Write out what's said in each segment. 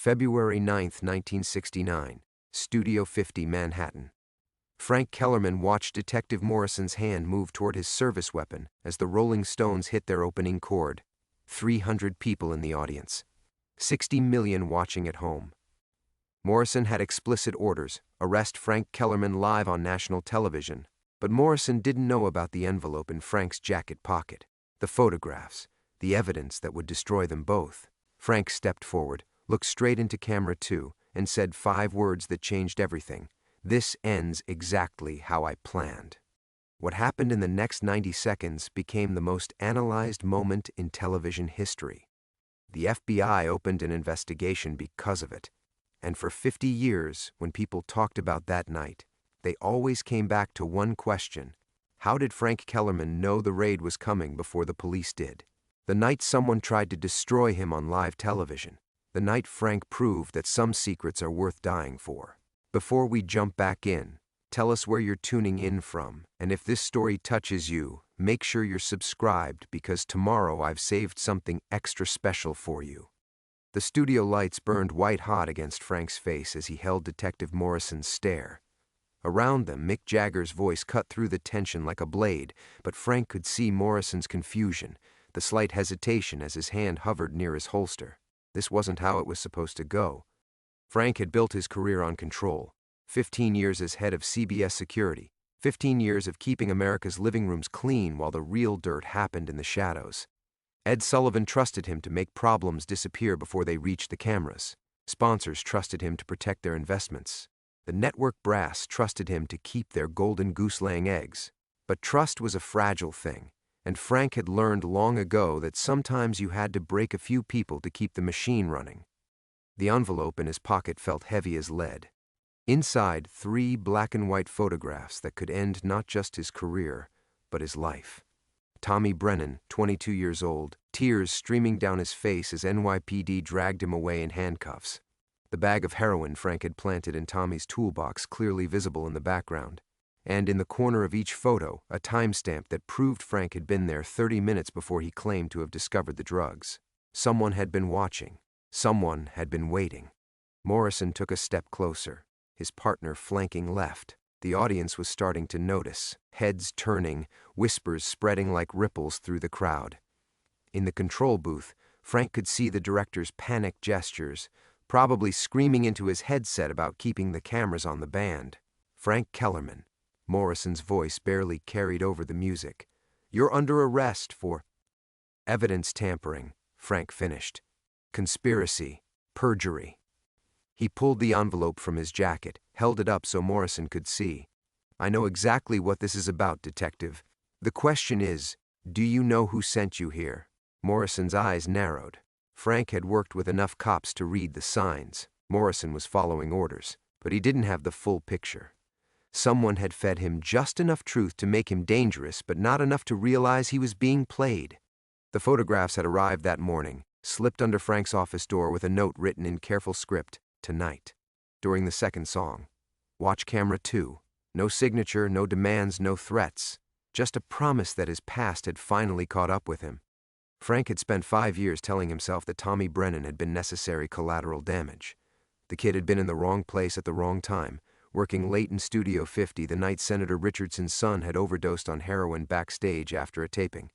February 9, 1969, Studio 50, Manhattan. Frank Kellerman watched Detective Morrison's hand move toward his service weapon as the Rolling Stones hit their opening chord. 300 people in the audience. 60 million watching at home. Morrison had explicit orders: arrest Frank Kellerman live on national television. But Morrison didn't know about the envelope in Frank's jacket pocket, the photographs, the evidence that would destroy them both. Frank stepped forward, looked straight into camera 2, and said 5 words that changed everything. "This ends exactly how I planned." What happened in the next 90 seconds became the most analyzed moment in television history. The FBI opened an investigation because of it. And for 50 years, when people talked about that night, they always came back to one question: how did Frank Kellerman know the raid was coming before the police did? The night someone tried to destroy him on live television. The night Frank proved that some secrets are worth dying for. Before we jump back in, tell us where you're tuning in from, and if this story touches you, make sure you're subscribed, because tomorrow I've saved something extra special for you. The studio lights burned white-hot against Frank's face as he held Detective Morrison's stare. Around them, Mick Jagger's voice cut through the tension like a blade, but Frank could see Morrison's confusion, the slight hesitation as his hand hovered near his holster. This wasn't how it was supposed to go. Frank had built his career on control. 15 years as head of CBS Security. 15 years of keeping America's living rooms clean while the real dirt happened in the shadows. Ed Sullivan trusted him to make problems disappear before they reached the cameras. Sponsors trusted him to protect their investments. The network brass trusted him to keep their golden goose-laying eggs. But trust was a fragile thing, and Frank had learned long ago that sometimes you had to break a few people to keep the machine running. The envelope in his pocket felt heavy as lead. Inside, 3 black-and-white photographs that could end not just his career, but his life. Tommy Brennan, 22 years old, tears streaming down his face as NYPD dragged him away in handcuffs. The bag of heroin Frank had planted in Tommy's toolbox clearly visible in the background. And in the corner of each photo, a timestamp that proved Frank had been there 30 minutes before he claimed to have discovered the drugs. Someone had been watching. Someone had been waiting. Morrison took a step closer, his partner flanking left. The audience was starting to notice, heads turning, whispers spreading like ripples through the crowd. In the control booth, Frank could see the director's panicked gestures, probably screaming into his headset about keeping the cameras on the band. "Frank Kellerman." Morrison's voice barely carried over the music. "You're under arrest for evidence tampering," Frank finished. "Conspiracy. Perjury." He pulled the envelope from his jacket, held it up so Morrison could see. "I know exactly what this is about, Detective. The question is, do you know who sent you here?" Morrison's eyes narrowed. Frank had worked with enough cops to read the signs. Morrison was following orders, but he didn't have the full picture. Someone had fed him just enough truth to make him dangerous, but not enough to realize he was being played. The photographs had arrived that morning, slipped under Frank's office door with a note written in careful script: "Tonight." During the second song. Watch camera 2. No signature, no demands, no threats. Just a promise that his past had finally caught up with him. Frank had spent 5 years telling himself that Tommy Brennan had been necessary collateral damage. The kid had been in the wrong place at the wrong time, working late in Studio 50 the night Senator Richardson's son had overdosed on heroin backstage after a taping.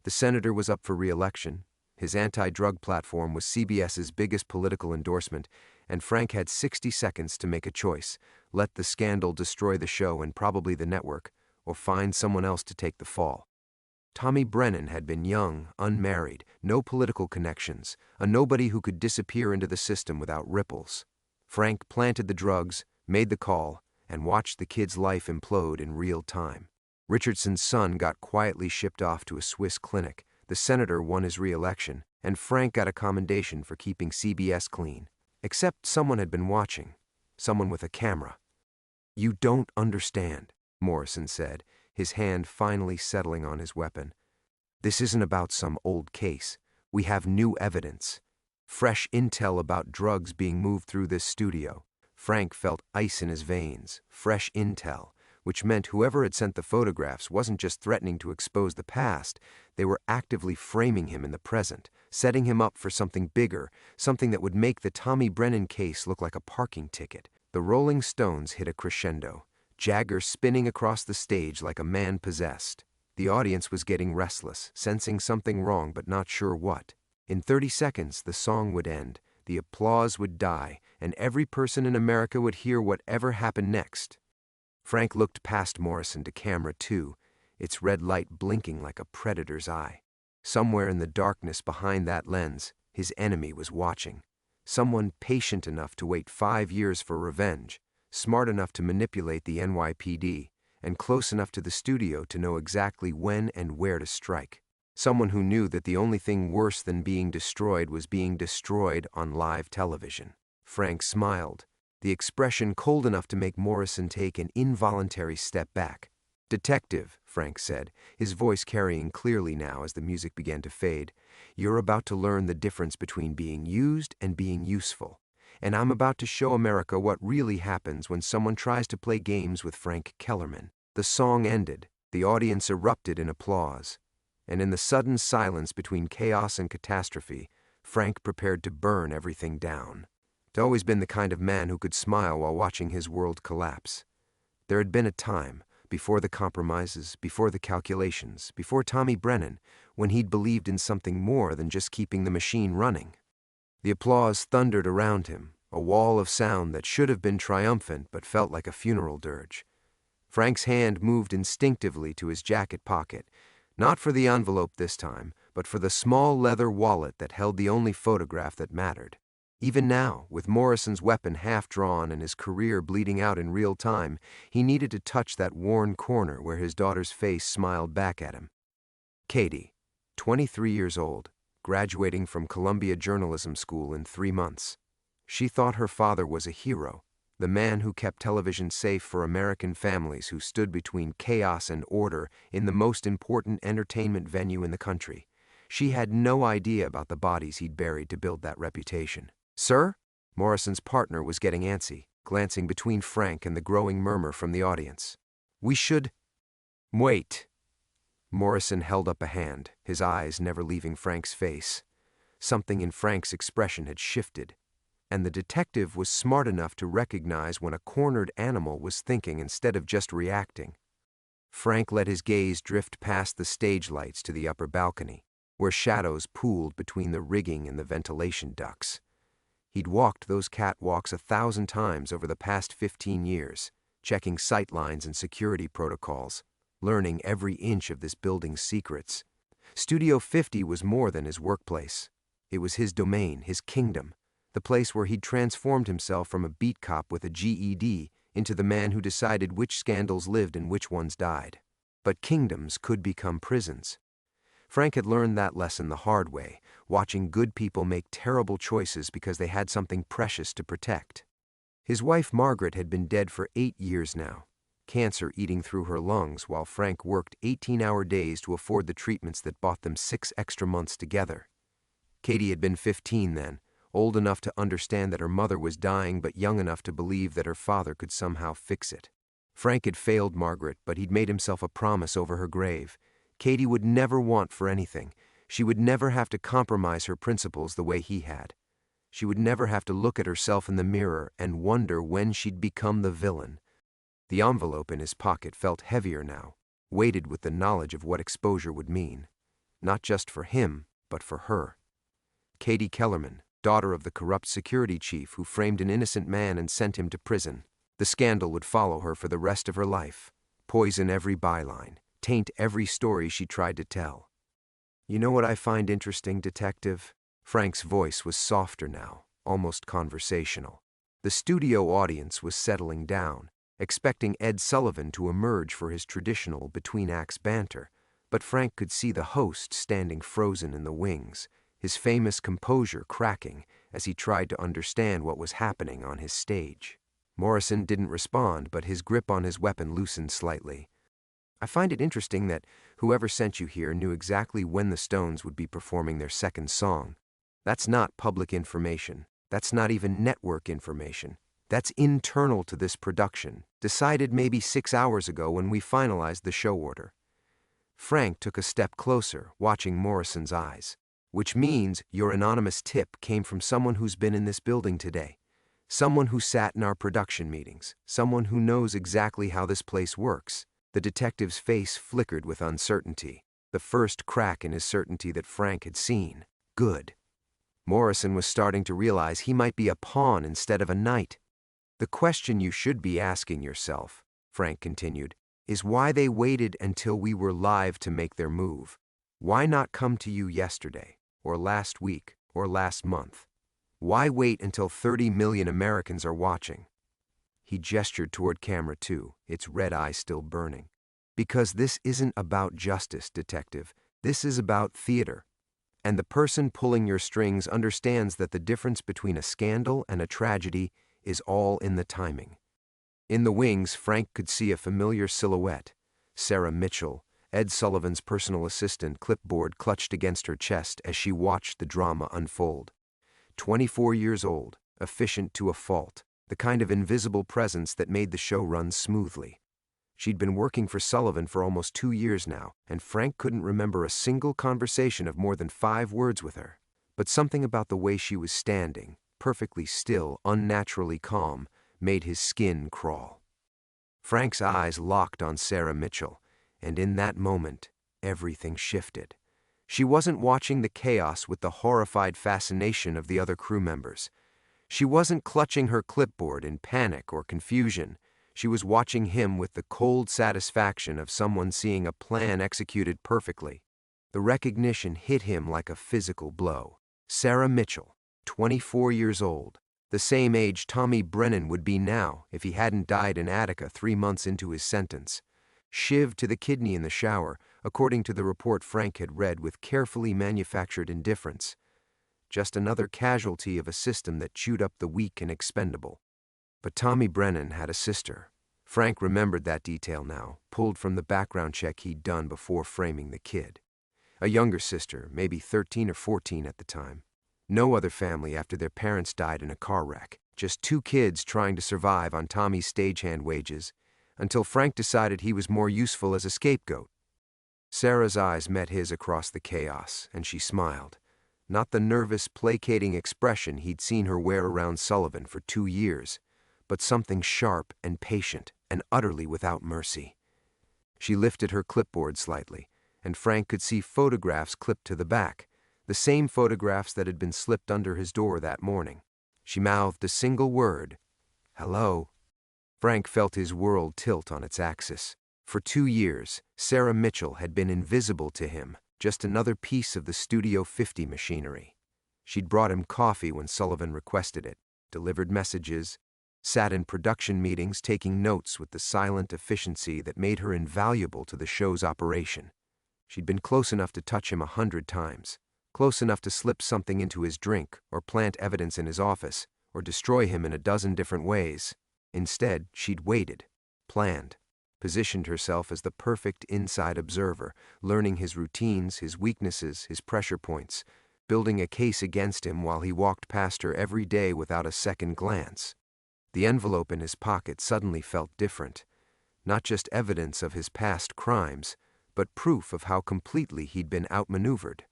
The senator was up for re-election. His anti-drug platform was CBS's biggest political endorsement, and Frank had 60 seconds to make a choice: let the scandal destroy the show and probably the network, or find someone else to take the fall. Tommy Brennan had been young, unmarried, no political connections, a nobody who could disappear into the system without ripples. Frank planted the drugs, made the call, and watched the kid's life implode in real time. Richardson's son got quietly shipped off to a Swiss clinic, the senator won his re-election, and Frank got a commendation for keeping CBS clean. Except someone had been watching. Someone with a camera. "You don't understand," Morrison said, his hand finally settling on his weapon. "This isn't about some old case. We have new evidence. Fresh intel about drugs being moved through this studio." Frank felt ice in his veins. Fresh intel. which meant whoever had sent the photographs wasn't just threatening to expose the past, they were actively framing him in the present, setting him up for something bigger, something that would make the Tommy Brennan case look like a parking ticket. The Rolling Stones hit a crescendo, Jagger spinning across the stage like a man possessed. The audience was getting restless, sensing something wrong but not sure what. In 30 seconds, the song would end, the applause would die, and every person in America would hear whatever happened next. Frank looked past Morrison to camera 2, its red light blinking like a predator's eye. Somewhere in the darkness behind that lens, his enemy was watching. Someone patient enough to wait 5 years for revenge, smart enough to manipulate the NYPD, and close enough to the studio to know exactly when and where to strike. Someone who knew that the only thing worse than being destroyed was being destroyed on live television. Frank smiled, the expression cold enough to make Morrison take an involuntary step back. "Detective," Frank said, his voice carrying clearly now as the music began to fade, "you're about to learn the difference between being used and being useful. And I'm about to show America what really happens when someone tries to play games with Frank Kellerman." The song ended, the audience erupted in applause, and in the sudden silence between chaos and catastrophe, Frank prepared to burn everything down. He'd always been the kind of man who could smile while watching his world collapse. There had been a time, before the compromises, before the calculations, before Tommy Brennan, when he'd believed in something more than just keeping the machine running. The applause thundered around him, a wall of sound that should have been triumphant but felt like a funeral dirge. Frank's hand moved instinctively to his jacket pocket, not for the envelope this time, but for the small leather wallet that held the only photograph that mattered. Even now, with Morrison's weapon half drawn and his career bleeding out in real time, he needed to touch that worn corner where his daughter's face smiled back at him. Katie, 23 years old, graduating from Columbia Journalism School in 3 months. She thought her father was a hero, the man who kept television safe for American families who stood between chaos and order in the most important entertainment venue in the country. She had no idea about the bodies he'd buried to build that reputation. "Sir?" Morrison's partner was getting antsy, glancing between Frank and the growing murmur from the audience. "We should—" "Wait." Morrison held up a hand, his eyes never leaving Frank's face. Something in Frank's expression had shifted, and the detective was smart enough to recognize when a cornered animal was thinking instead of just reacting. Frank let his gaze drift past the stage lights to the upper balcony, where shadows pooled between the rigging and the ventilation ducts. He'd walked those catwalks 1,000 times over the past 15 years, checking sight lines and security protocols, learning every inch of this building's secrets. Studio 50 was more than his workplace. It was his domain, his kingdom, the place where he'd transformed himself from a beat cop with a GED into the man who decided which scandals lived and which ones died. But kingdoms could become prisons. Frank had learned that lesson the hard way, watching good people make terrible choices because they had something precious to protect. His wife Margaret had been dead for 8 years now, cancer eating through her lungs while Frank worked 18-hour days to afford the treatments that bought them 6 extra months together. Katie had been 15 then, old enough to understand that her mother was dying but young enough to believe that her father could somehow fix it. Frank had failed Margaret, but he'd made himself a promise over her grave. Katie would never want for anything. She would never have to compromise her principles the way he had. She would never have to look at herself in the mirror and wonder when she'd become the villain. The envelope in his pocket felt heavier now, weighted with the knowledge of what exposure would mean. Not just for him, but for her. Katie Kellerman, daughter of the corrupt security chief who framed an innocent man and sent him to prison. The scandal would follow her for the rest of her life, poison every byline, taint every story she tried to tell. "You know what I find interesting, Detective?" Frank's voice was softer now, almost conversational. The studio audience was settling down, expecting Ed Sullivan to emerge for his traditional between-acts banter, but Frank could see the host standing frozen in the wings, his famous composure cracking as he tried to understand what was happening on his stage. Morrison didn't respond, but his grip on his weapon loosened slightly. "I find it interesting that whoever sent you here knew exactly when the Stones would be performing their second song. That's not public information. That's not even network information. That's internal to this production, decided maybe 6 hours ago when we finalized the show order. Frank took a step closer, watching Morrison's eyes. Which means your anonymous tip came from someone who's been in this building today. Someone who sat in our production meetings. Someone who knows exactly how this place works. The detective's face flickered with uncertainty. The first crack in his certainty that Frank had seen. Good. Morrison was starting to realize he might be a pawn instead of a knight. The question you should be asking yourself, Frank continued, is why they waited until we were live to make their move. Why not come to you yesterday, or last week, or last month? Why wait until 30 million Americans are watching? He gestured toward camera 2, its red eye still burning. Because this isn't about justice, detective. This is about theater. And the person pulling your strings understands that the difference between a scandal and a tragedy is all in the timing. In the wings, Frank could see a familiar silhouette. Sarah Mitchell, Ed Sullivan's personal assistant, clipboard clutched against her chest as she watched the drama unfold. 24 years old, efficient to a fault, the kind of invisible presence that made the show run smoothly. She'd been working for Sullivan for almost 2 years now, and Frank couldn't remember a single conversation of more than 5 words with her. But something about the way she was standing, perfectly still, unnaturally calm, made his skin crawl. Frank's eyes locked on Sarah Mitchell, and in that moment, everything shifted. She wasn't watching the chaos with the horrified fascination of the other crew members. She wasn't clutching her clipboard in panic or confusion. She was watching him with the cold satisfaction of someone seeing a plan executed perfectly. The recognition hit him like a physical blow. Sarah Mitchell, 24 years old, the same age Tommy Brennan would be now if he hadn't died in Attica 3 months into his sentence. Shivved to the kidney in the shower, according to the report Frank had read with carefully manufactured indifference. Just another casualty of a system that chewed up the weak and expendable. But Tommy Brennan had a sister. Frank remembered that detail now, pulled from the background check he'd done before framing the kid. A younger sister, maybe 13 or 14 at the time. No other family after their parents died in a car wreck. Just 2 kids trying to survive on Tommy's stagehand wages, until Frank decided he was more useful as a scapegoat. Sarah's eyes met his across the chaos, and she smiled. Not the nervous, placating expression he'd seen her wear around Sullivan for 2 years, but something sharp and patient and utterly without mercy. She lifted her clipboard slightly, and Frank could see photographs clipped to the back, the same photographs that had been slipped under his door that morning. She mouthed a single word, "Hello." Frank felt his world tilt on its axis. For 2 years, Sarah Mitchell had been invisible to him, just another piece of the Studio 50 machinery. She'd brought him coffee when Sullivan requested it, delivered messages, sat in production meetings taking notes with the silent efficiency that made her invaluable to the show's operation. She'd been close enough to touch him 100 times, close enough to slip something into his drink or plant evidence in his office or destroy him in a dozen different ways. Instead, she'd waited, planned, positioned herself as the perfect inside observer, learning his routines, his weaknesses, his pressure points, building a case against him while he walked past her every day without a second glance. The envelope in his pocket suddenly felt different, not just evidence of his past crimes, but proof of how completely he'd been outmaneuvered.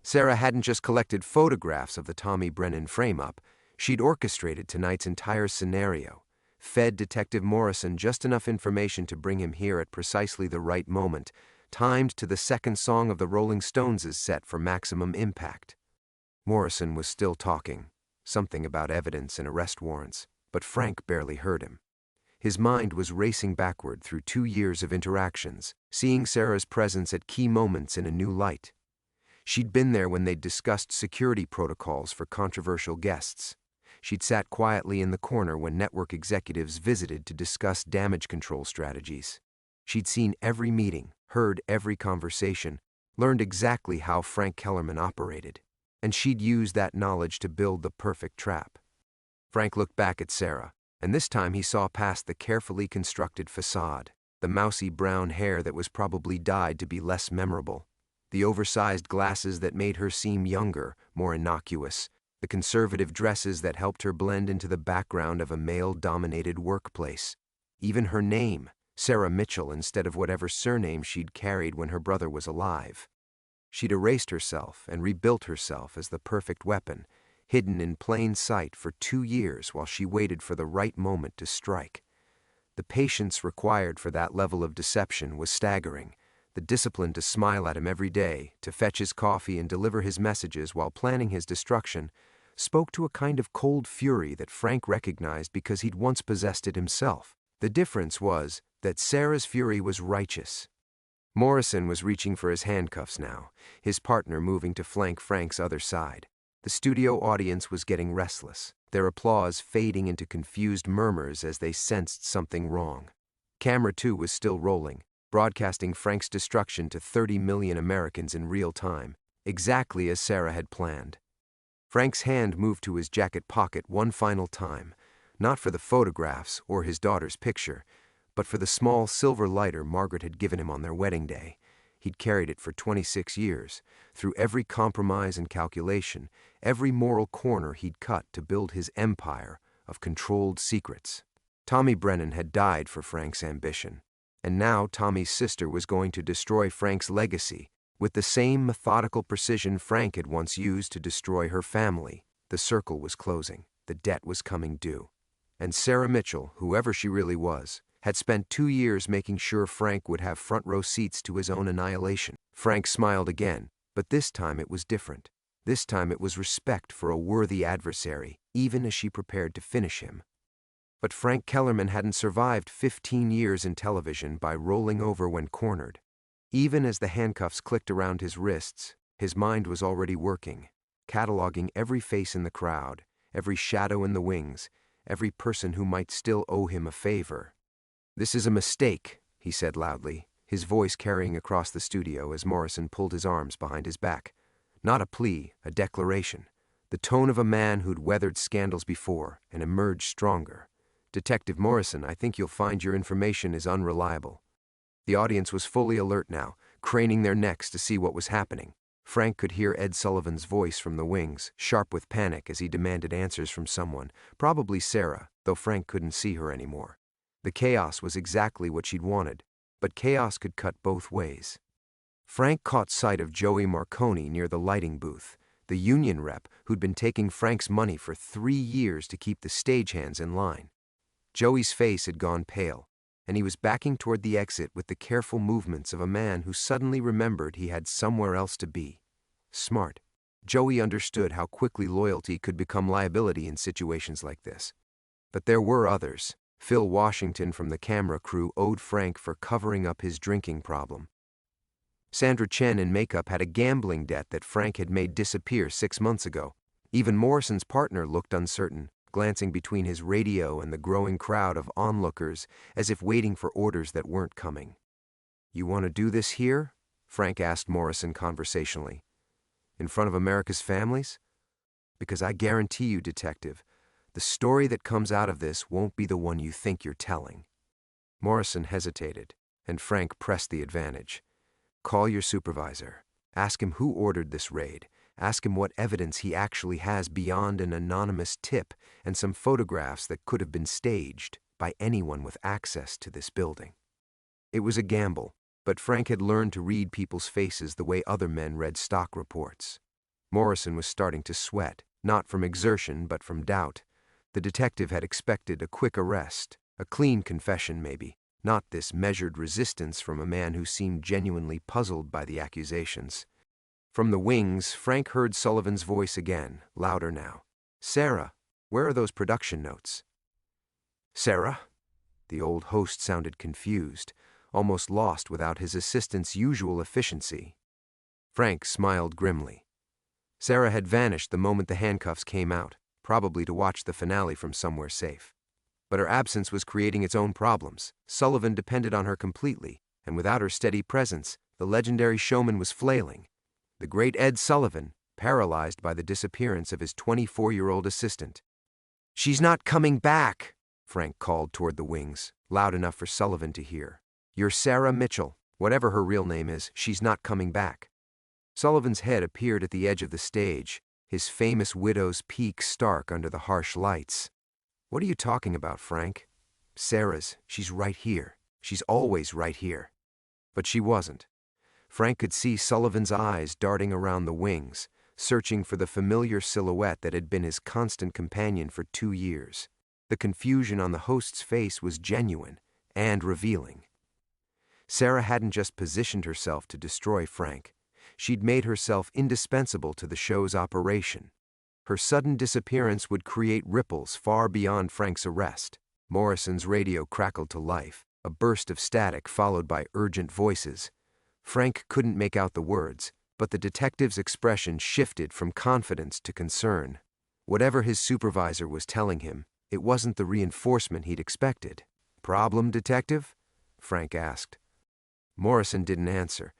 Sarah hadn't just collected photographs of the Tommy Brennan frame-up, she'd orchestrated tonight's entire scenario, fed Detective Morrison just enough information to bring him here at precisely the right moment, timed to the second song of the Rolling Stones' set for maximum impact. Morrison was still talking, something about evidence and arrest warrants, but Frank barely heard him. His mind was racing backward through 2 years of interactions, seeing Sarah's presence at key moments in a new light. She'd been there when they'd discussed security protocols for controversial guests. She'd sat quietly in the corner when network executives visited to discuss damage control strategies. She'd seen every meeting, heard every conversation, learned exactly how Frank Kellerman operated, and she'd used that knowledge to build the perfect trap. Frank looked back at Sarah, and this time he saw past the carefully constructed facade, the mousy brown hair that was probably dyed to be less memorable, the oversized glasses that made her seem younger, more innocuous, the conservative dresses that helped her blend into the background of a male-dominated workplace. Even her name, Sarah Mitchell, instead of whatever surname she'd carried when her brother was alive. She'd erased herself and rebuilt herself as the perfect weapon, hidden in plain sight for 2 years while she waited for the right moment to strike. The patience required for that level of deception was staggering. The discipline to smile at him every day, to fetch his coffee and deliver his messages while planning his destruction, spoke to a kind of cold fury that Frank recognized because he'd once possessed it himself. The difference was that Sarah's fury was righteous. Morrison was reaching for his handcuffs now, his partner moving to flank Frank's other side. The studio audience was getting restless, their applause fading into confused murmurs as they sensed something wrong. Camera 2 was still rolling, broadcasting Frank's destruction to 30 million Americans in real time, exactly as Sarah had planned. Frank's hand moved to his jacket pocket one final time, not for the photographs or his daughter's picture, but for the small silver lighter Margaret had given him on their wedding day. He'd carried it for 26 years, through every compromise and calculation, every moral corner he'd cut to build his empire of controlled secrets. Tommy Brennan had died for Frank's ambition, and now Tommy's sister was going to destroy Frank's legacy with the same methodical precision Frank had once used to destroy her family. The circle was closing, the debt was coming due. And Sarah Mitchell, whoever she really was, had spent 2 years making sure Frank would have front-row seats to his own annihilation. Frank smiled again, but this time it was different. This time it was respect for a worthy adversary, even as she prepared to finish him. But Frank Kellerman hadn't survived 15 years in television by rolling over when cornered. Even as the handcuffs clicked around his wrists, his mind was already working, cataloging every face in the crowd, every shadow in the wings, every person who might still owe him a favor. "This is a mistake," he said loudly, his voice carrying across the studio as Morrison pulled his arms behind his back. Not a plea, a declaration. The tone of a man who'd weathered scandals before and emerged stronger. "Detective Morrison, I think you'll find your information is unreliable." The audience was fully alert now, craning their necks to see what was happening. Frank could hear Ed Sullivan's voice from the wings, sharp with panic as he demanded answers from someone, probably Sarah, though Frank couldn't see her anymore. The chaos was exactly what she'd wanted, but chaos could cut both ways. Frank caught sight of Joey Marconi near the lighting booth, the union rep who'd been taking Frank's money for 3 years to keep the stagehands in line. Joey's face had gone pale, and he was backing toward the exit with the careful movements of a man who suddenly remembered he had somewhere else to be. Smart. Joey understood how quickly loyalty could become liability in situations like this. But there were others. Phil Washington from the camera crew owed Frank for covering up his drinking problem. Sandra Chen in makeup had a gambling debt that Frank had made disappear 6 months ago. Even Morrison's partner looked uncertain, glancing between his radio and the growing crowd of onlookers as if waiting for orders that weren't coming. "You want to do this here?" Frank asked Morrison conversationally. "In front of America's families? Because I guarantee you, Detective, the story that comes out of this won't be the one you think you're telling." Morrison hesitated, and Frank pressed the advantage. "Call your supervisor. Ask him who ordered this raid. Ask him what evidence he actually has beyond an anonymous tip and some photographs that could have been staged by anyone with access to this building." It was a gamble, but Frank had learned to read people's faces the way other men read stock reports. Morrison was starting to sweat, not from exertion but from doubt. The detective had expected a quick arrest, a clean confession maybe, not this measured resistance from a man who seemed genuinely puzzled by the accusations. From the wings, Frank heard Sullivan's voice again, louder now. "Sarah, where are those production notes?" "Sarah?" The old host sounded confused, almost lost without his assistant's usual efficiency. Frank smiled grimly. Sarah had vanished the moment the handcuffs came out, probably to watch the finale from somewhere safe. But her absence was creating its own problems. Sullivan depended on her completely, and without her steady presence, the legendary showman was flailing. The great Ed Sullivan, paralyzed by the disappearance of his 24-year-old assistant. "She's not coming back," Frank called toward the wings, loud enough for Sullivan to hear. "You're Sarah Mitchell. Whatever her real name is, she's not coming back." Sullivan's head appeared at the edge of the stage, his famous widow's peak stark under the harsh lights. "What are you talking about, Frank?" She's right here. She's always right here." But she wasn't. Frank could see Sullivan's eyes darting around the wings, searching for the familiar silhouette that had been his constant companion for 2 years. The confusion on the host's face was genuine and revealing. Sarah hadn't just positioned herself to destroy Frank. She'd made herself indispensable to the show's operation. Her sudden disappearance would create ripples far beyond Frank's arrest. Morrison's radio crackled to life, a burst of static followed by urgent voices. Frank couldn't make out the words, but the detective's expression shifted from confidence to concern. Whatever his supervisor was telling him, it wasn't the reinforcement he'd expected. "Problem, detective?" Frank asked. Morrison didn't answer,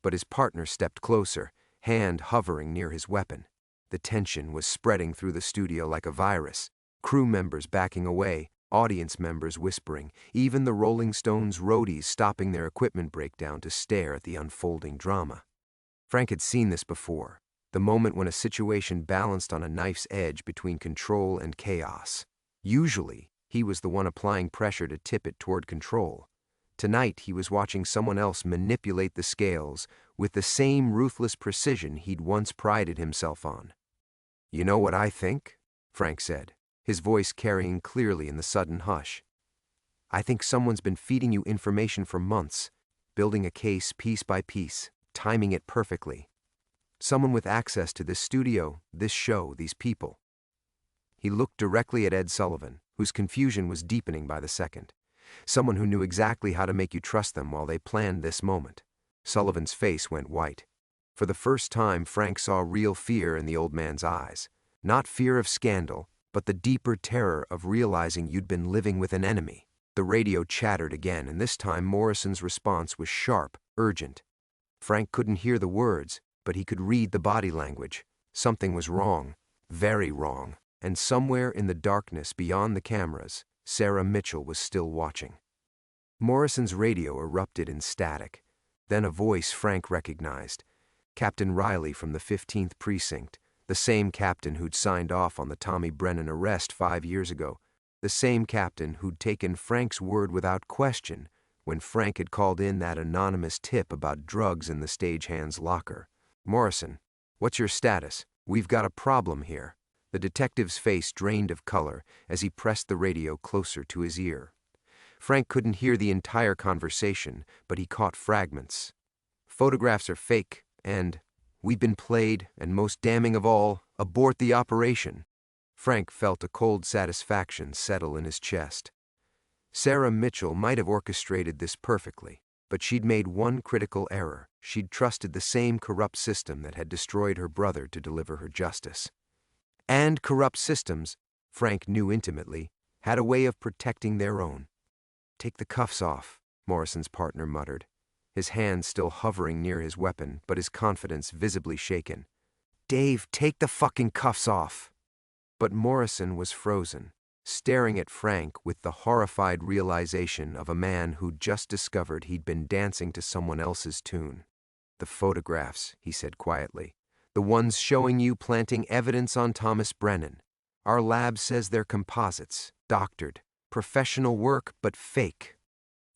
but his partner stepped closer, hand hovering near his weapon. The tension was spreading through the studio like a virus, crew members backing away, audience members whispering, even the Rolling Stones roadies stopping their equipment breakdown to stare at the unfolding drama. Frank had seen this before, the moment when a situation balanced on a knife's edge between control and chaos. Usually, he was the one applying pressure to tip it toward control. Tonight, he was watching someone else manipulate the scales with the same ruthless precision he'd once prided himself on. "You know what I think?" Frank said, his voice carrying clearly in the sudden hush. "I think someone's been feeding you information for months, building a case piece by piece, timing it perfectly. Someone with access to this studio, this show, these people." He looked directly at Ed Sullivan, whose confusion was deepening by the second. Someone who knew exactly how to make you trust them while they planned this moment. Sullivan's face went white. For the first time, Frank saw real fear in the old man's eyes. Not fear of scandal, but the deeper terror of realizing you'd been living with an enemy. The radio chattered again, and this time Morrison's response was sharp, urgent. Frank couldn't hear the words, but he could read the body language. Something was wrong, very wrong, and somewhere in the darkness beyond the cameras, Sarah Mitchell was still watching. Morrison's radio erupted in static. Then a voice Frank recognized. Captain Riley from the 15th Precinct, the same captain who'd signed off on the Tommy Brennan arrest 5 years ago, the same captain who'd taken Frank's word without question when Frank had called in that anonymous tip about drugs in the stagehand's locker. "Morrison, what's your status? We've got a problem here." The detective's face drained of color as he pressed the radio closer to his ear. Frank couldn't hear the entire conversation, but he caught fragments. "Photographs are fake, and we've been played, and most damning of all, abort the operation." Frank felt a cold satisfaction settle in his chest. Sarah Mitchell might have orchestrated this perfectly, but she'd made one critical error. She'd trusted the same corrupt system that had destroyed her brother to deliver her justice. And corrupt systems, Frank knew intimately, had a way of protecting their own. "Take the cuffs off," Morrison's partner muttered, his hand still hovering near his weapon, but his confidence visibly shaken. "Dave, take the fucking cuffs off!" But Morrison was frozen, staring at Frank with the horrified realization of a man who'd just discovered he'd been dancing to someone else's tune. "The photographs," he said quietly. "The ones showing you planting evidence on Thomas Brennan. Our lab says they're composites, doctored, professional work, but fake."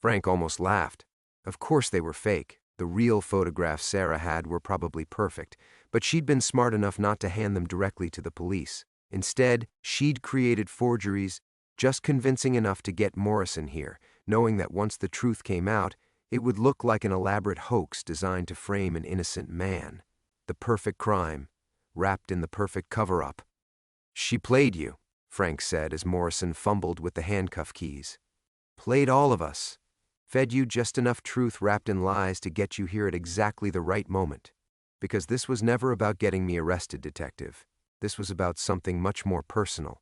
Frank almost laughed. Of course they were fake. The real photographs Sarah had were probably perfect, but she'd been smart enough not to hand them directly to the police. Instead, she'd created forgeries, just convincing enough to get Morrison here, knowing that once the truth came out, it would look like an elaborate hoax designed to frame an innocent man. The perfect crime, wrapped in the perfect cover-up. "She played you," Frank said as Morrison fumbled with the handcuff keys. "Played all of us. Fed you just enough truth wrapped in lies to get you here at exactly the right moment. Because this was never about getting me arrested, detective. This was about something much more personal."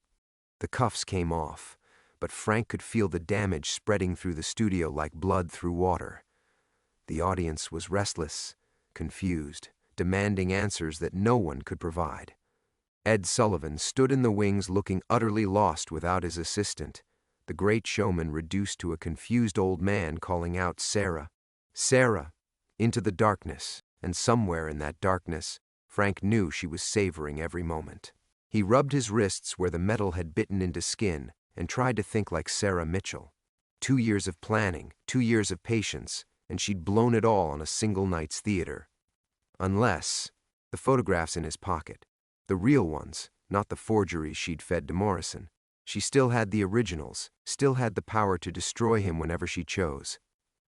The cuffs came off, but Frank could feel the damage spreading through the studio like blood through water. The audience was restless, confused, demanding answers that no one could provide. Ed Sullivan stood in the wings looking utterly lost without his assistant, the great showman reduced to a confused old man calling out "Sarah, Sarah," into the darkness, and somewhere in that darkness, Frank knew she was savoring every moment. He rubbed his wrists where the metal had bitten into skin and tried to think like Sarah Mitchell. 2 years of planning, 2 years of patience, and she'd blown it all on a single night's theater. Unless the photographs in his pocket, the real ones, not the forgeries she'd fed to Morrison. She still had the originals, still had the power to destroy him whenever she chose.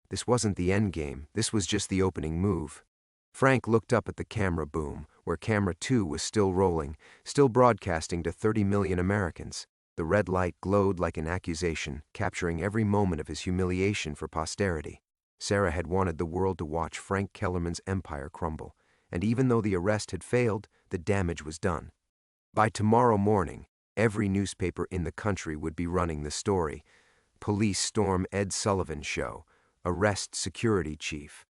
This wasn't the end game, this was just the opening move. Frank looked up at the camera boom, where camera 2 was still rolling, still broadcasting to 30 million Americans. The red light glowed like an accusation, capturing every moment of his humiliation for posterity. Sarah had wanted the world to watch Frank Kellerman's empire crumble, and even though the arrest had failed, the damage was done. By tomorrow morning, every newspaper in the country would be running the story. Police storm Ed Sullivan show. Arrest security chief.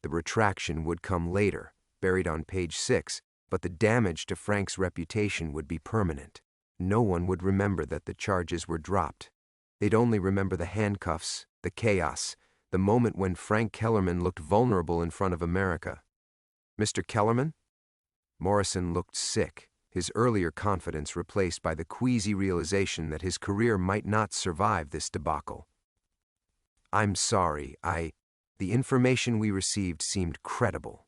The retraction would come later, buried on page 6, but the damage to Frank's reputation would be permanent. No one would remember that the charges were dropped. They'd only remember the handcuffs, the chaos, the moment when Frank Kellerman looked vulnerable in front of America. "Mr. Kellerman?" Morrison looked sick, his earlier confidence replaced by the queasy realization that his career might not survive this debacle. "I'm sorry, the information we received seemed credible."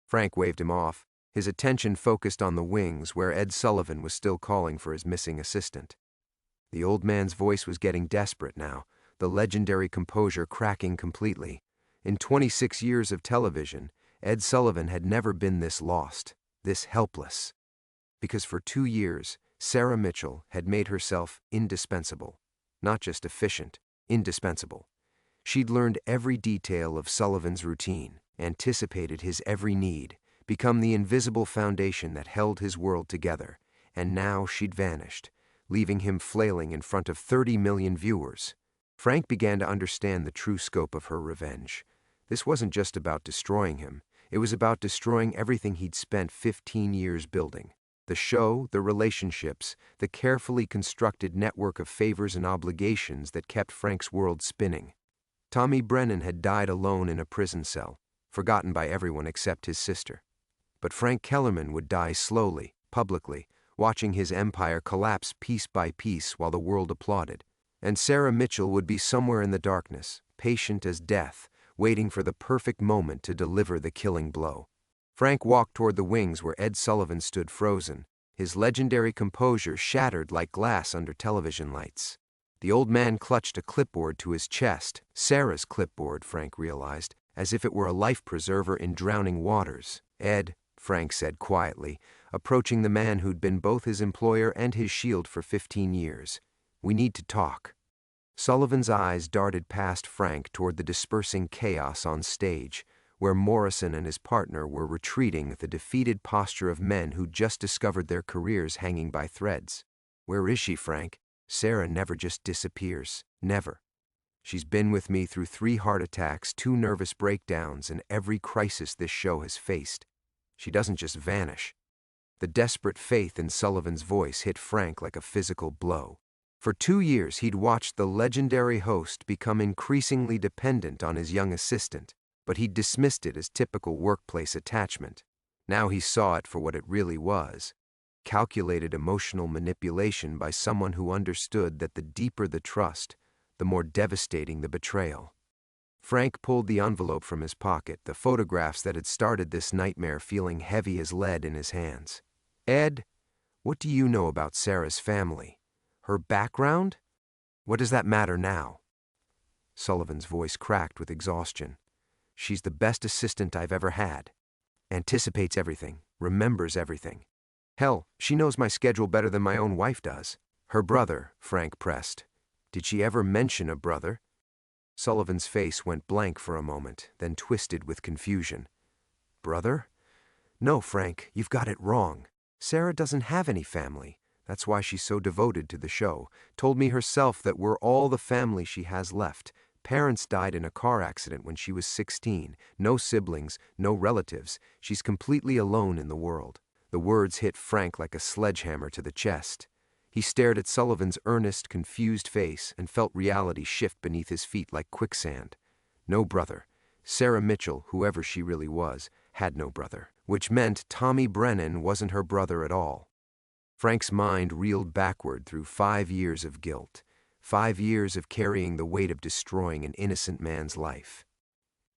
Frank waved him off, his attention focused on the wings where Ed Sullivan was still calling for his missing assistant. The old man's voice was getting desperate now, the legendary composure cracking completely. In 26 years of television, Ed Sullivan had never been this lost, this helpless. Because for 2 years, Sarah Mitchell had made herself indispensable. Not just efficient, indispensable. She'd learned every detail of Sullivan's routine, anticipated his every need, become the invisible foundation that held his world together, and now she'd vanished, leaving him flailing in front of 30 million viewers. Frank began to understand the true scope of her revenge. This wasn't just about destroying him, it was about destroying everything he'd spent 15 years building. The show, the relationships, the carefully constructed network of favors and obligations that kept Frank's world spinning. Tommy Brennan had died alone in a prison cell, forgotten by everyone except his sister. But Frank Kellerman would die slowly, publicly, watching his empire collapse piece by piece while the world applauded. And Sarah Mitchell would be somewhere in the darkness, patient as death, waiting for the perfect moment to deliver the killing blow. Frank walked toward the wings where Ed Sullivan stood frozen, his legendary composure shattered like glass under television lights. The old man clutched a clipboard to his chest, Sarah's clipboard, Frank realized, as if it were a life preserver in drowning waters. "Ed," Frank said quietly, approaching the man who'd been both his employer and his shield for 15 years. "We need to talk." Sullivan's eyes darted past Frank toward the dispersing chaos on stage, where Morrison and his partner were retreating with the defeated posture of men who'd just discovered their careers hanging by threads. "Where is she, Frank? Sarah never just disappears. Never. She's been with me through 3 heart attacks, 2 nervous breakdowns, and every crisis this show has faced. She doesn't just vanish." The desperate faith in Sullivan's voice hit Frank like a physical blow. For 2 years, he'd watched the legendary host become increasingly dependent on his young assistant, but he'd dismissed it as typical workplace attachment. Now he saw it for what it really was. Calculated emotional manipulation by someone who understood that the deeper the trust, the more devastating the betrayal. Frank pulled the envelope from his pocket, the photographs that had started this nightmare feeling heavy as lead in his hands. "Ed, what do you know about Sarah's family? Her background? What does that matter now?" Sullivan's voice cracked with exhaustion. "She's the best assistant I've ever had. Anticipates everything, remembers everything. Hell, she knows my schedule better than my own wife does." "Her brother," Frank pressed. "Did she ever mention a brother?" Sullivan's face went blank for a moment, then twisted with confusion. "Brother? No, Frank, you've got it wrong. Sarah doesn't have any family. That's why she's so devoted to the show. Told me herself that we're all the family she has left. Parents died in a car accident when she was 16. No siblings, no relatives. She's completely alone in the world." The words hit Frank like a sledgehammer to the chest. He stared at Sullivan's earnest, confused face and felt reality shift beneath his feet like quicksand. No brother. Sarah Mitchell, whoever she really was, had no brother, which meant Tommy Brennan wasn't her brother at all. Frank's mind reeled backward through 5 years of guilt, 5 years of carrying the weight of destroying an innocent man's life.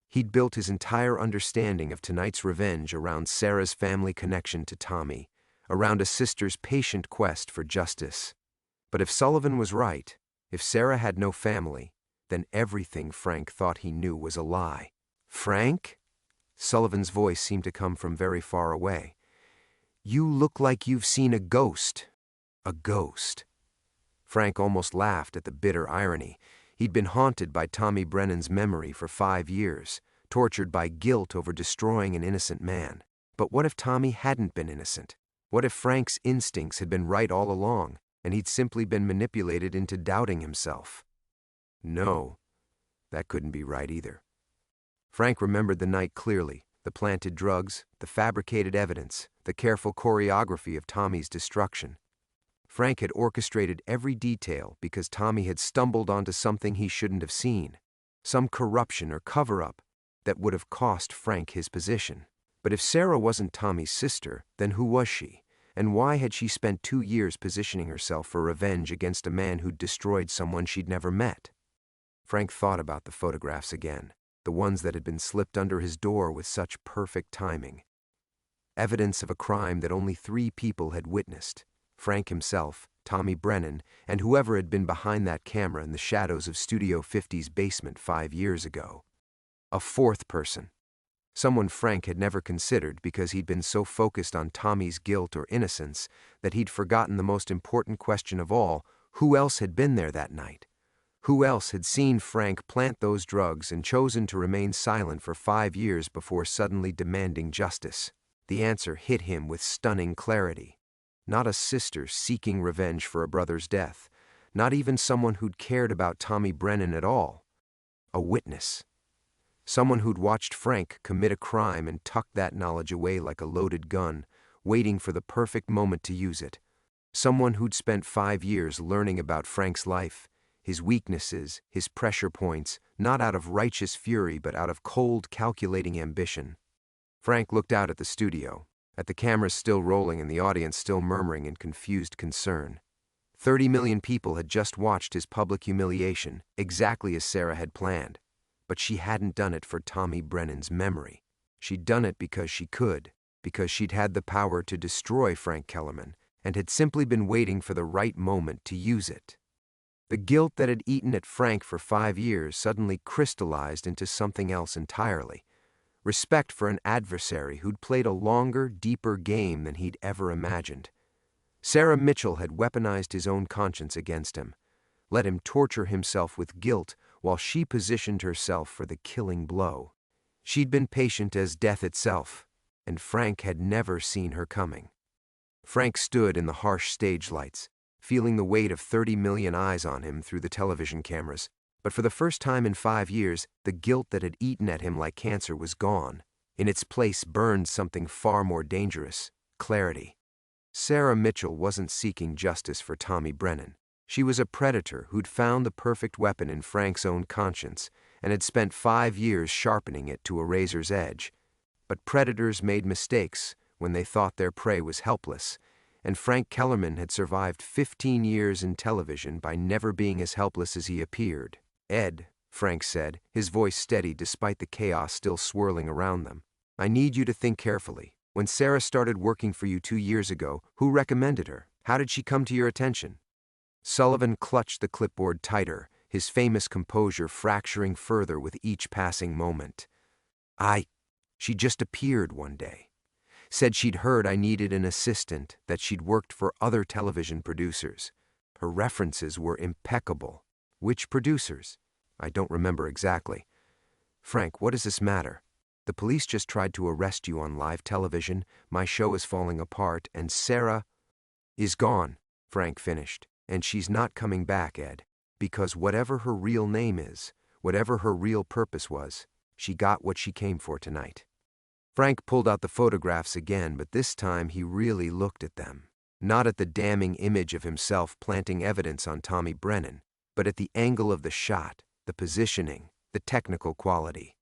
He'd built his entire understanding of tonight's revenge around Sarah's family connection to Tommy, around a sister's patient quest for justice. But if Sullivan was right, if Sarah had no family, then everything Frank thought he knew was a lie. "Frank?" Sullivan's voice seemed to come from very far away. "You look like you've seen a ghost." A ghost. Frank almost laughed at the bitter irony. He'd been haunted by Tommy Brennan's memory for 5 years, tortured by guilt over destroying an innocent man. But what if Tommy hadn't been innocent? What if Frank's instincts had been right all along, and he'd simply been manipulated into doubting himself? No, that couldn't be right either. Frank remembered the night clearly, the planted drugs, the fabricated evidence, the careful choreography of Tommy's destruction. Frank had orchestrated every detail because Tommy had stumbled onto something he shouldn't have seen, some corruption or cover-up that would have cost Frank his position. But if Sarah wasn't Tommy's sister, then who was she? And why had she spent 2 years positioning herself for revenge against a man who'd destroyed someone she'd never met? Frank thought about the photographs again, the ones that had been slipped under his door with such perfect timing. Evidence of a crime that only 3 people had witnessed: Frank himself, Tommy Brennan, and whoever had been behind that camera in the shadows of Studio 50's basement 5 years ago. A 4th person. Someone Frank had never considered because he'd been so focused on Tommy's guilt or innocence that he'd forgotten the most important question of all: who else had been there that night? Who else had seen Frank plant those drugs and chosen to remain silent for 5 years before suddenly demanding justice? The answer hit him with stunning clarity. Not a sister seeking revenge for a brother's death, not even someone who'd cared about Tommy Brennan at all. A witness. Someone who'd watched Frank commit a crime and tucked that knowledge away like a loaded gun, waiting for the perfect moment to use it. Someone who'd spent 5 years learning about Frank's life, his weaknesses, his pressure points, not out of righteous fury but out of cold, calculating ambition. Frank looked out at the studio, at the cameras still rolling and the audience still murmuring in confused concern. 30 million people had just watched his public humiliation, exactly as Sarah had planned. But she hadn't done it for Tommy Brennan's memory. She'd done it because she could, because she'd had the power to destroy Frank Kellerman, and had simply been waiting for the right moment to use it. The guilt that had eaten at Frank for 5 years suddenly crystallized into something else entirely. Respect for an adversary who'd played a longer, deeper game than he'd ever imagined. Sarah Mitchell had weaponized his own conscience against him, let him torture himself with guilt while she positioned herself for the killing blow. She'd been patient as death itself, and Frank had never seen her coming. Frank stood in the harsh stage lights, feeling the weight of 30 million eyes on him through the television cameras. But for the first time in 5 years, the guilt that had eaten at him like cancer was gone. In its place burned something far more dangerous: clarity. Sarah Mitchell wasn't seeking justice for Tommy Brennan. She was a predator who'd found the perfect weapon in Frank's own conscience and had spent 5 years sharpening it to a razor's edge. But predators made mistakes when they thought their prey was helpless, and Frank Kellerman had survived 15 years in television by never being as helpless as he appeared. "Ed," Frank said, his voice steady despite the chaos still swirling around them, "I need you to think carefully. When Sarah started working for you 2 years ago, who recommended her? How did she come to your attention?" Sullivan clutched the clipboard tighter, his famous composure fracturing further with each passing moment. She just appeared one day. Said she'd heard I needed an assistant, that she'd worked for other television producers. Her references were impeccable." "Which producers?" "I don't remember exactly." "Frank, what does this matter? The police just tried to arrest you on live television, my show is falling apart, and Sarah is gone," Frank finished. "And she's not coming back, Ed, because whatever her real name is, whatever her real purpose was, she got what she came for tonight." Frank pulled out the photographs again, but this time he really looked at them. Not at the damning image of himself planting evidence on Tommy Brennan, but at the angle of the shot, the positioning, the technical quality.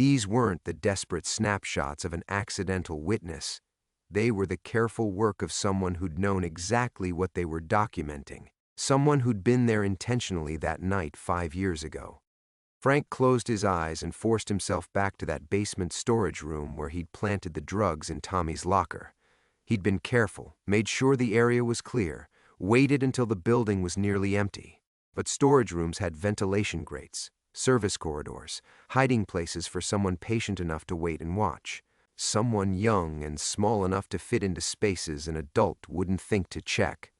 These weren't the desperate snapshots of an accidental witness. They were the careful work of someone who'd known exactly what they were documenting, someone who'd been there intentionally that night 5 years ago. Frank closed his eyes and forced himself back to that basement storage room where he'd planted the drugs in Tommy's locker. He'd been careful, made sure the area was clear, waited until the building was nearly empty. But storage rooms had ventilation grates, service corridors, hiding places for someone patient enough to wait and watch. Someone young and small enough to fit into spaces an adult wouldn't think to check.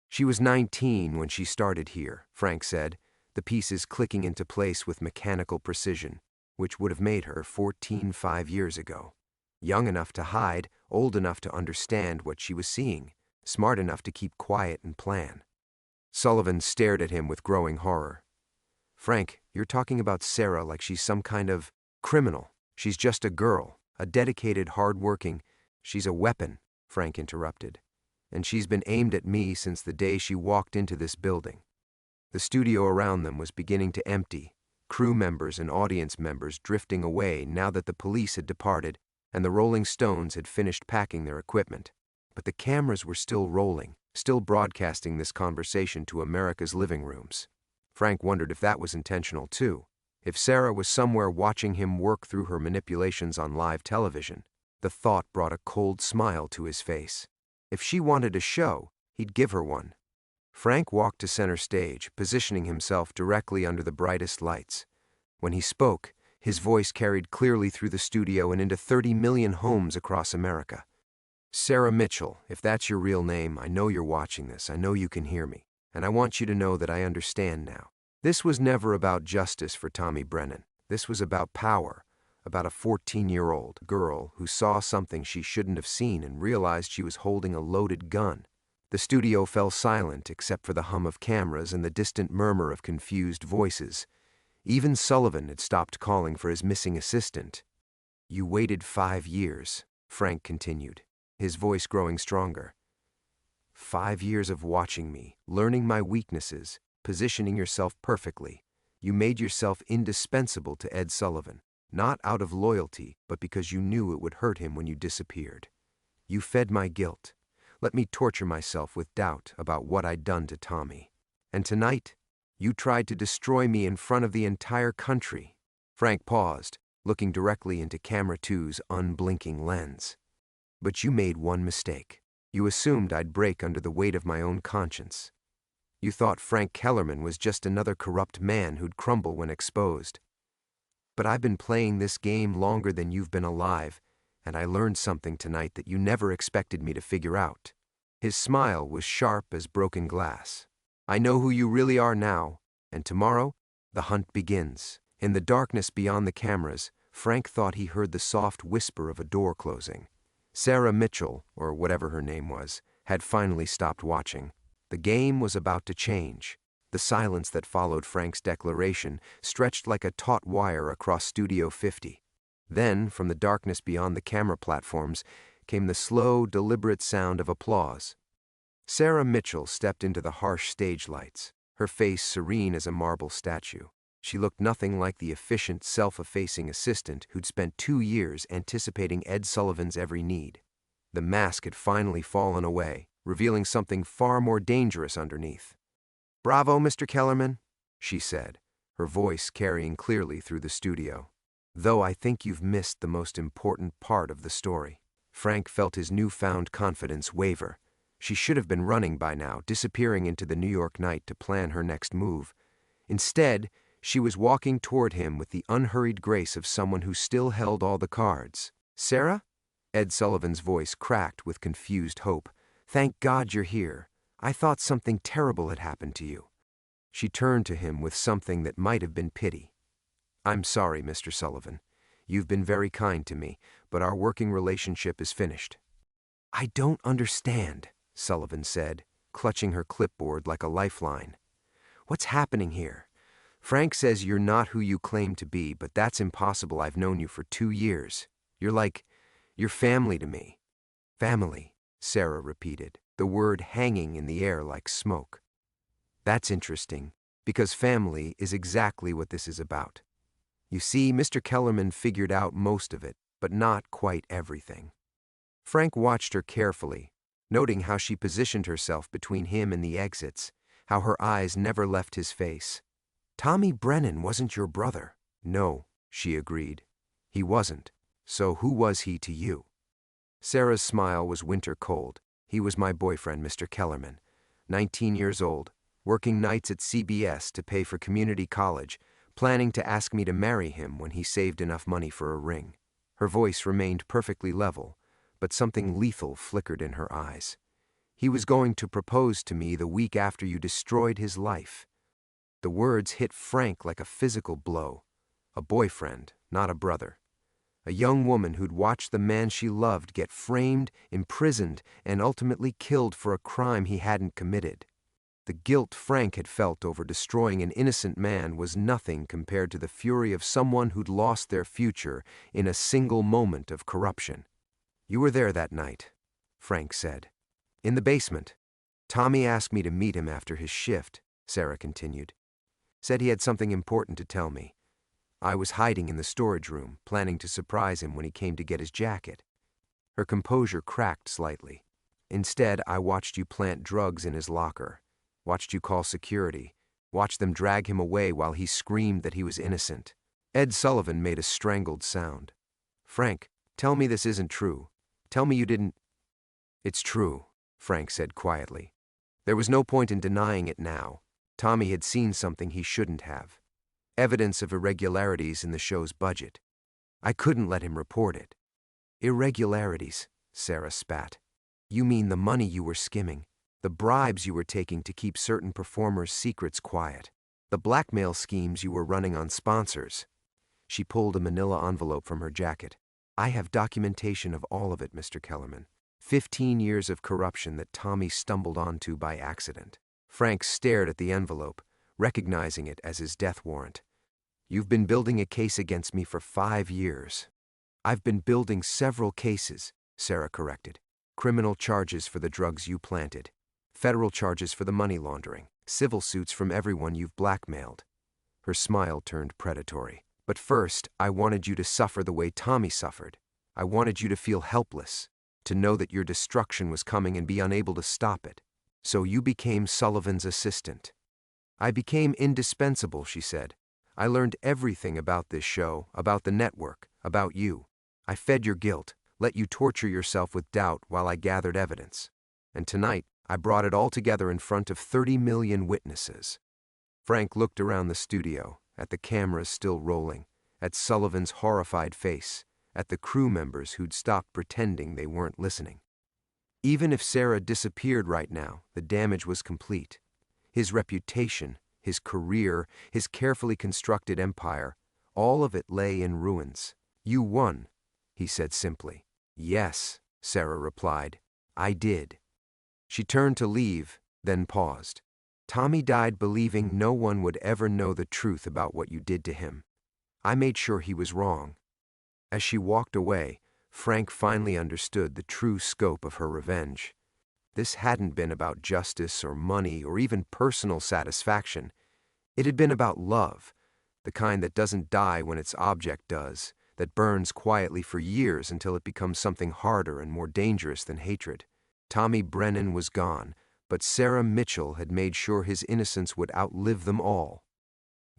She was 19 when she started here, Frank said, the pieces clicking into place with mechanical precision, which would have made her 14 5 years ago. Young enough to hide, old enough to understand what she was seeing, smart enough to keep quiet and plan. Sullivan stared at him with growing horror. Frank, you're talking about Sarah like she's some kind of criminal. She's just a girl, a dedicated, hard-working. She's a weapon, Frank interrupted. And she's been aimed at me since the day she walked into this building. The studio around them was beginning to empty, crew members and audience members drifting away now that the police had departed and the Rolling Stones had finished packing their equipment. But the cameras were still rolling, still broadcasting this conversation to America's living rooms. Frank wondered if that was intentional too, if Sarah was somewhere watching him work through her manipulations on live television. The thought brought a cold smile to his face. If she wanted a show, he'd give her one. Frank walked to center stage, positioning himself directly under the brightest lights. When he spoke, his voice carried clearly through the studio and into 30 million homes across America. Sarah Mitchell, if that's your real name, I know you're watching this, I know you can hear me, and I want you to know that I understand now. This was never about justice for Tommy Brennan. This was about power, about a 14-year-old girl who saw something she shouldn't have seen and realized she was holding a loaded gun. The studio fell silent except for the hum of cameras and the distant murmur of confused voices. Even Sullivan had stopped calling for his missing assistant. You waited 5 years, Frank continued, his voice growing stronger. 5 years of watching me, learning my weaknesses, positioning yourself perfectly. You made yourself indispensable to Ed Sullivan, not out of loyalty, but because you knew it would hurt him when you disappeared. You fed my guilt. Let me torture myself with doubt about what I'd done to Tommy. And tonight, you tried to destroy me in front of the entire country. Frank paused, looking directly into Camera 2's unblinking lens. But you made one mistake. You assumed I'd break under the weight of my own conscience. You thought Frank Kellerman was just another corrupt man who'd crumble when exposed. But I've been playing this game longer than you've been alive, and I learned something tonight that you never expected me to figure out. His smile was sharp as broken glass. I know who you really are now, and tomorrow, the hunt begins. In the darkness beyond the cameras, Frank thought he heard the soft whisper of a door closing. Sarah Mitchell, or whatever her name was, had finally stopped watching. The game was about to change. The silence that followed Frank's declaration stretched like a taut wire across Studio 50. Then, from the darkness beyond the camera platforms, came the slow, deliberate sound of applause. Sarah Mitchell stepped into the harsh stage lights, her face serene as a marble statue. She looked nothing like the efficient, self-effacing assistant who'd spent 2 years anticipating Ed Sullivan's every need. The mask had finally fallen away, revealing something far more dangerous underneath. "Bravo, Mr. Kellerman," she said, her voice carrying clearly through the studio. "Though I think you've missed the most important part of the story." Frank felt his newfound confidence waver. She should have been running by now, disappearing into the New York night to plan her next move. Instead, she was walking toward him with the unhurried grace of someone who still held all the cards. "Sarah?" Ed Sullivan's voice cracked with confused hope. "Thank God you're here. I thought something terrible had happened to you." She turned to him with something that might have been pity. "I'm sorry, Mr. Sullivan. You've been very kind to me, but our working relationship is finished." "I don't understand," Sullivan said, clutching her clipboard like a lifeline. "What's happening here? Frank says you're not who you claim to be, but that's impossible. I've known you for 2 years. You're family to me." "Family," Sarah repeated, the word hanging in the air like smoke. "That's interesting, because family is exactly what this is about. You see, Mr. Kellerman figured out most of it, but not quite everything. Frank watched her carefully, noting how she positioned herself between him and the exits, how her eyes never left his face. Tommy Brennan wasn't your brother. No, she agreed. He wasn't. So who was he to you? Sarah's smile was winter cold. He was my boyfriend, Mr. Kellerman. 19 years old, working nights at CBS to pay for community college, planning to ask me to marry him when he saved enough money for a ring. Her voice remained perfectly level, but something lethal flickered in her eyes. He was going to propose to me the week after you destroyed his life. The words hit Frank like a physical blow. A boyfriend, not a brother. A young woman who'd watched the man she loved get framed, imprisoned, and ultimately killed for a crime he hadn't committed. The guilt Frank had felt over destroying an innocent man was nothing compared to the fury of someone who'd lost their future in a single moment of corruption. You were there that night, Frank said. In the basement. Tommy asked me to meet him after his shift, Sarah continued. Said he had something important to tell me. I was hiding in the storage room, planning to surprise him when he came to get his jacket. Her composure cracked slightly. Instead, I watched you plant drugs in his locker. Watched you call security, watched them drag him away while he screamed that he was innocent. Ed Sullivan made a strangled sound. Frank, tell me this isn't true. Tell me you didn't. It's true, Frank said quietly. There was no point in denying it now. Tommy had seen something he shouldn't have. Evidence of irregularities in the show's budget. I couldn't let him report it. Irregularities, Sarah spat. You mean the money you were skimming? The bribes you were taking to keep certain performers' secrets quiet, the blackmail schemes you were running on sponsors. She pulled a manila envelope from her jacket. I have documentation of all of it, Mr. Kellerman. 15 years of corruption that Tommy stumbled onto by accident. Frank stared at the envelope, recognizing it as his death warrant. You've been building a case against me for 5 years. I've been building several cases, Sarah corrected. Criminal charges for the drugs you planted. Federal charges for the money laundering, civil suits from everyone you've blackmailed. Her smile turned predatory. But first, I wanted you to suffer the way Tommy suffered. I wanted you to feel helpless, to know that your destruction was coming and be unable to stop it. So you became Sullivan's assistant. I became indispensable, she said. I learned everything about this show, about the network, about you. I fed your guilt, let you torture yourself with doubt while I gathered evidence. And tonight, I brought it all together in front of 30 million witnesses. Frank looked around the studio, at the cameras still rolling, at Sullivan's horrified face, at the crew members who'd stopped pretending they weren't listening. Even if Sarah disappeared right now, the damage was complete. His reputation, his career, his carefully constructed empire, all of it lay in ruins. You won, he said simply. Yes, Sarah replied. I did. She turned to leave, then paused. Tommy died believing no one would ever know the truth about what you did to him. I made sure he was wrong. As she walked away, Frank finally understood the true scope of her revenge. This hadn't been about justice or money or even personal satisfaction. It had been about love, the kind that doesn't die when its object does, that burns quietly for years until it becomes something harder and more dangerous than hatred. Tommy Brennan was gone, but Sarah Mitchell had made sure his innocence would outlive them all.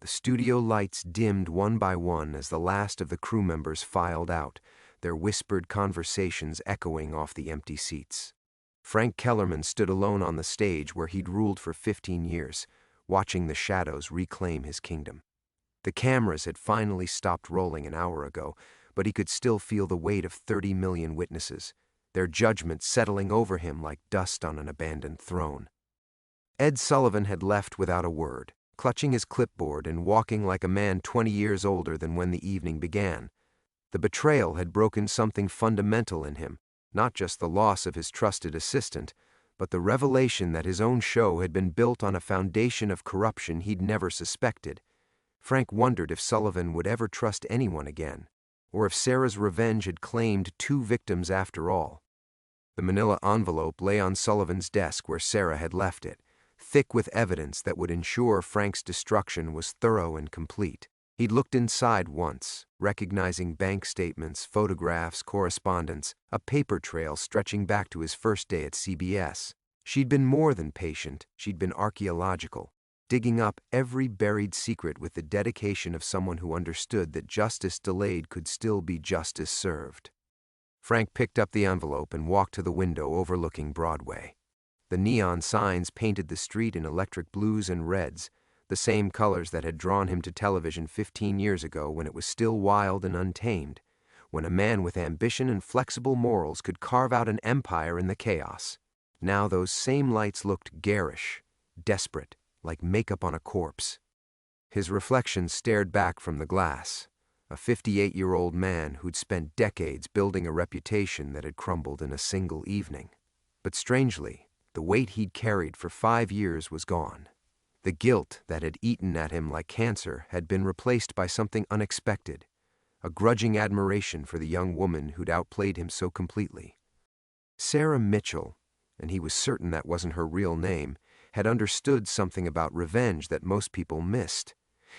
The studio lights dimmed one by one as the last of the crew members filed out, their whispered conversations echoing off the empty seats. Frank Kellerman stood alone on the stage where he'd ruled for 15 years, watching the shadows reclaim his kingdom. The cameras had finally stopped rolling an hour ago, but he could still feel the weight of 30 million witnesses, their judgment settling over him like dust on an abandoned throne. Ed Sullivan had left without a word, clutching his clipboard and walking like a man 20 years older than when the evening began. The betrayal had broken something fundamental in him, not just the loss of his trusted assistant, but the revelation that his own show had been built on a foundation of corruption he'd never suspected. Frank wondered if Sullivan would ever trust anyone again, or if Sarah's revenge had claimed 2 victims after all. The manila envelope lay on Sullivan's desk where Sarah had left it, thick with evidence that would ensure Frank's destruction was thorough and complete. He'd looked inside once, recognizing bank statements, photographs, correspondence, a paper trail stretching back to his first day at CBS. She'd been more than patient, she'd been archaeological, digging up every buried secret with the dedication of someone who understood that justice delayed could still be justice served. Frank picked up the envelope and walked to the window overlooking Broadway. The neon signs painted the street in electric blues and reds, the same colors that had drawn him to television 15 years ago when it was still wild and untamed, when a man with ambition and flexible morals could carve out an empire in the chaos. Now those same lights looked garish, desperate, like makeup on a corpse. His reflection stared back from the glass, a 58-year-old man who'd spent decades building a reputation that had crumbled in a single evening. But strangely, the weight he'd carried for 5 years was gone. The guilt that had eaten at him like cancer had been replaced by something unexpected, a grudging admiration for the young woman who'd outplayed him so completely. Sarah Mitchell, and he was certain that wasn't her real name, had understood something about revenge that most people missed.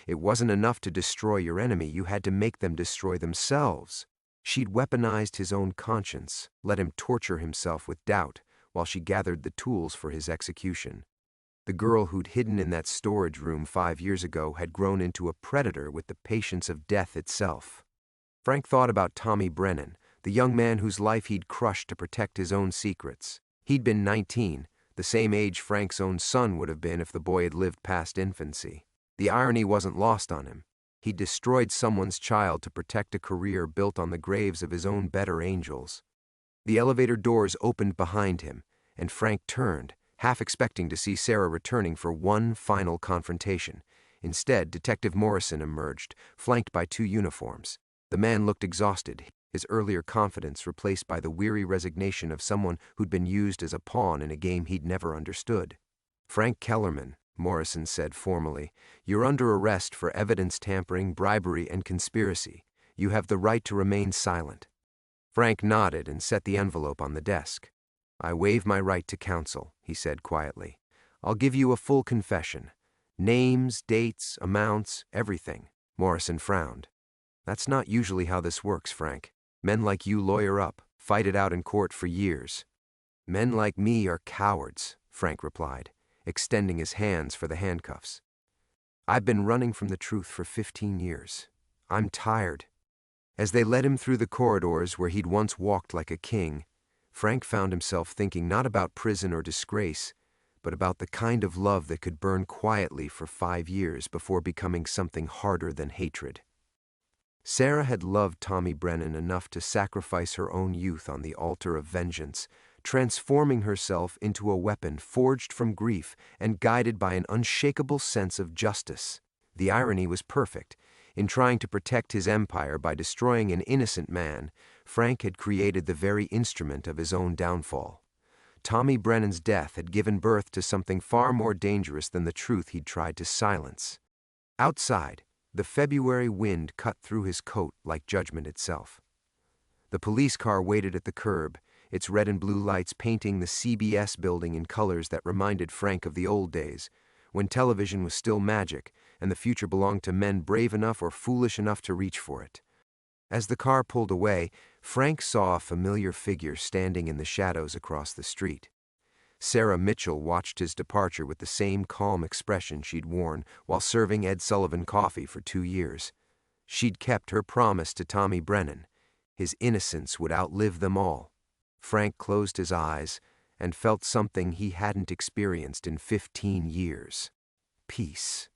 It wasn't enough to destroy your enemy, you had to make them destroy themselves. She'd weaponized his own conscience, let him torture himself with doubt, while she gathered the tools for his execution. The girl who'd hidden in that storage room 5 years ago had grown into a predator with the patience of death itself. Frank thought about Tommy Brennan, the young man whose life he'd crushed to protect his own secrets. He'd been 19, the same age Frank's own son would have been if the boy had lived past infancy. The irony wasn't lost on him. He'd destroyed someone's child to protect a career built on the graves of his own better angels. The elevator doors opened behind him, and Frank turned, half expecting to see Sarah returning for one final confrontation. Instead, Detective Morrison emerged, flanked by 2 uniforms. The man looked exhausted, his earlier confidence replaced by the weary resignation of someone who'd been used as a pawn in a game he'd never understood. "Frank Kellerman," Morrison said formally, "you're under arrest for evidence tampering, bribery, and conspiracy. You have the right to remain silent." Frank nodded and set the envelope on the desk. "I waive my right to counsel," he said quietly. "I'll give you a full confession. Names, dates, amounts, everything." Morrison frowned. "That's not usually how this works, Frank. Men like you lawyer up, fight it out in court for years." "Men like me are cowards," Frank replied, extending his hands for the handcuffs. "I've been running from the truth for 15 years. I'm tired." As they led him through the corridors where he'd once walked like a king, Frank found himself thinking not about prison or disgrace, but about the kind of love that could burn quietly for 5 years before becoming something harder than hatred. Sarah had loved Tommy Brennan enough to sacrifice her own youth on the altar of vengeance, transforming herself into a weapon forged from grief and guided by an unshakable sense of justice. The irony was perfect. In trying to protect his empire by destroying an innocent man, Frank had created the very instrument of his own downfall. Tommy Brennan's death had given birth to something far more dangerous than the truth he'd tried to silence. Outside, the February wind cut through his coat like judgment itself. The police car waited at the curb, its red and blue lights painting the CBS building in colors that reminded Frank of the old days, when television was still magic and the future belonged to men brave enough or foolish enough to reach for it. As the car pulled away, Frank saw a familiar figure standing in the shadows across the street. Sarah Mitchell watched his departure with the same calm expression she'd worn while serving Ed Sullivan coffee for 2 years. She'd kept her promise to Tommy Brennan. His innocence would outlive them all. Frank closed his eyes and felt something he hadn't experienced in 15 years. Peace.